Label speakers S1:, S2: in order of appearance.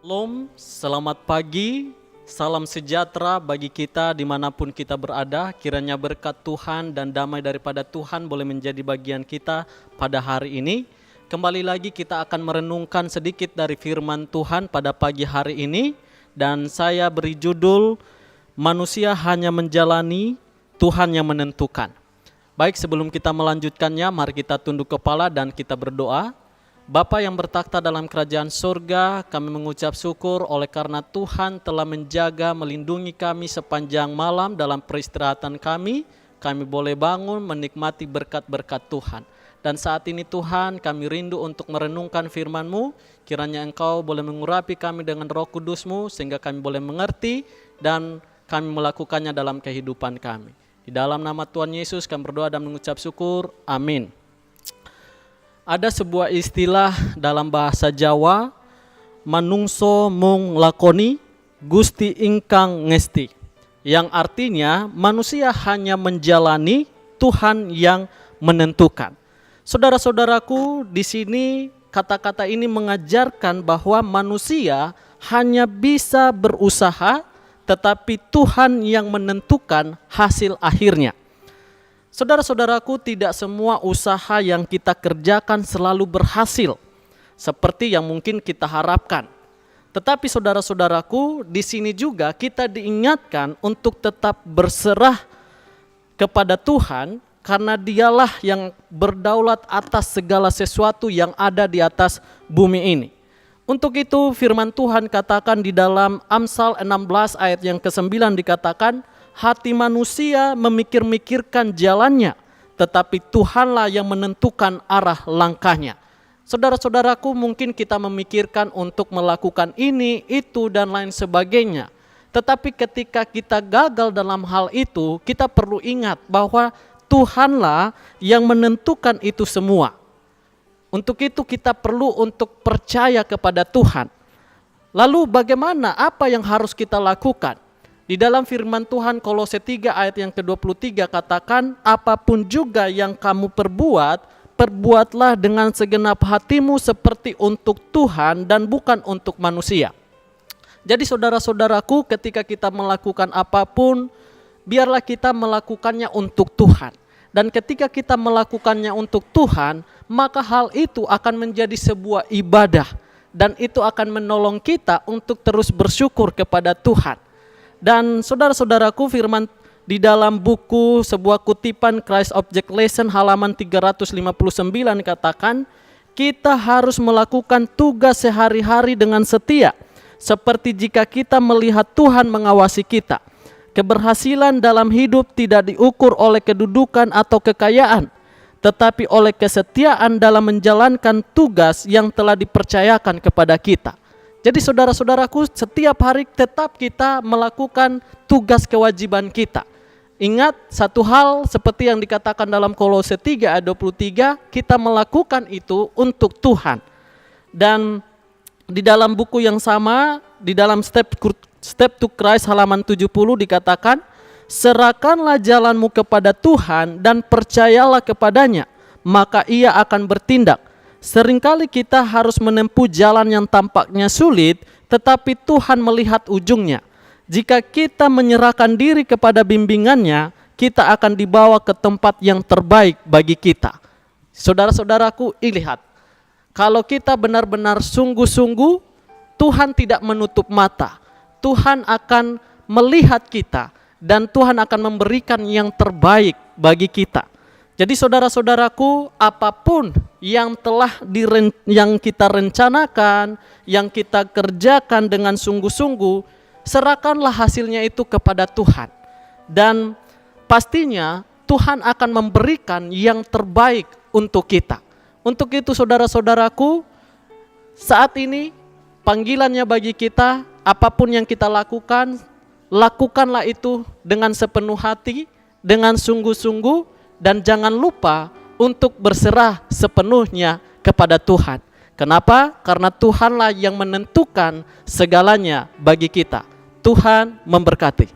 S1: Shalom, selamat pagi, salam sejahtera bagi kita dimanapun kita berada. Kiranya berkat Tuhan dan damai daripada Tuhan boleh menjadi bagian kita pada hari ini. Kembali lagi kita akan merenungkan sedikit dari firman Tuhan pada pagi hari ini. Dan saya beri judul, Manusia Hanya Menjalani, Tuhan Yang Menentukan. Baik, sebelum kita melanjutkannya, mari kita tunduk kepala dan kita berdoa. Bapa yang bertakhta dalam kerajaan surga, kami mengucap syukur oleh karena Tuhan telah menjaga, melindungi kami sepanjang malam dalam peristirahatan kami. Kami boleh bangun menikmati berkat-berkat Tuhan. Dan saat ini Tuhan, kami rindu untuk merenungkan firman-Mu. Kiranya Engkau boleh mengurapi kami dengan Roh Kudus-Mu sehingga kami boleh mengerti dan kami melakukannya dalam kehidupan kami. Di dalam nama Tuhan Yesus kami berdoa dan mengucap syukur. Amin. Ada sebuah istilah dalam bahasa Jawa, manungso mung lakoni, gusti ingkang ngesti. Yang artinya manusia hanya menjalani, Tuhan yang menentukan. Saudara-saudaraku, di sini kata-kata ini mengajarkan bahwa manusia hanya bisa berusaha, tetapi Tuhan yang menentukan hasil akhirnya. Saudara-saudaraku, tidak semua usaha yang kita kerjakan selalu berhasil seperti yang mungkin kita harapkan. Tetapi saudara-saudaraku, di sini juga kita diingatkan untuk tetap berserah kepada Tuhan karena Dialah yang berdaulat atas segala sesuatu yang ada di atas bumi ini. Untuk itu firman Tuhan katakan di dalam Amsal 16 ayat yang ke-9 dikatakan, hati manusia memikir-mikirkan jalannya, tetapi Tuhanlah yang menentukan arah langkahnya. Saudara-saudaraku, mungkin kita memikirkan untuk melakukan ini, itu, dan lain sebagainya. Tetapi ketika kita gagal dalam hal itu, kita perlu ingat bahwa Tuhanlah yang menentukan itu semua. Untuk itu kita perlu untuk percaya kepada Tuhan. Lalu bagaimana, apa yang harus kita lakukan? Di dalam firman Tuhan Kolose 3 ayat yang ke-23 katakan, apapun juga yang kamu perbuat, perbuatlah dengan segenap hatimu seperti untuk Tuhan dan bukan untuk manusia. Jadi saudara-saudaraku, ketika kita melakukan apapun, biarlah kita melakukannya untuk Tuhan. Dan ketika kita melakukannya untuk Tuhan, maka hal itu akan menjadi sebuah ibadah. Dan itu akan menolong kita untuk terus bersyukur kepada Tuhan. Dan saudara-saudaraku, firman di dalam buku sebuah kutipan Christ Object Lesson halaman 359 katakan, kita harus melakukan tugas sehari-hari dengan setia, seperti jika kita melihat Tuhan mengawasi kita. Keberhasilan dalam hidup tidak diukur oleh kedudukan atau kekayaan, tetapi oleh kesetiaan dalam menjalankan tugas yang telah dipercayakan kepada kita. Jadi saudara-saudaraku, setiap hari tetap kita melakukan tugas kewajiban kita. Ingat satu hal seperti yang dikatakan dalam Kolose 3 ayat 23, kita melakukan itu untuk Tuhan. Dan di dalam buku yang sama, di dalam Step to Christ halaman 70 dikatakan, serahkanlah jalanmu kepada Tuhan dan percayalah kepadanya, maka Ia akan bertindak. Seringkali kita harus menempuh jalan yang tampaknya sulit, tetapi Tuhan melihat ujungnya. Jika kita menyerahkan diri kepada bimbingannya, kita akan dibawa ke tempat yang terbaik bagi kita. Saudara-saudaraku, lihat, kalau kita benar-benar sungguh-sungguh, Tuhan tidak menutup mata. Tuhan akan melihat kita dan Tuhan akan memberikan yang terbaik bagi kita. Jadi saudara-saudaraku, apapun yang yang kita rencanakan, yang kita kerjakan dengan sungguh-sungguh, serahkanlah hasilnya itu kepada Tuhan. Dan pastinya Tuhan akan memberikan yang terbaik untuk kita. Untuk itu saudara-saudaraku, saat ini panggilannya bagi kita, apapun yang kita lakukan, lakukanlah itu dengan sepenuh hati, dengan sungguh-sungguh, dan jangan lupa untuk berserah sepenuhnya kepada Tuhan. Kenapa? Karena Tuhanlah yang menentukan segalanya bagi kita. Tuhan memberkati.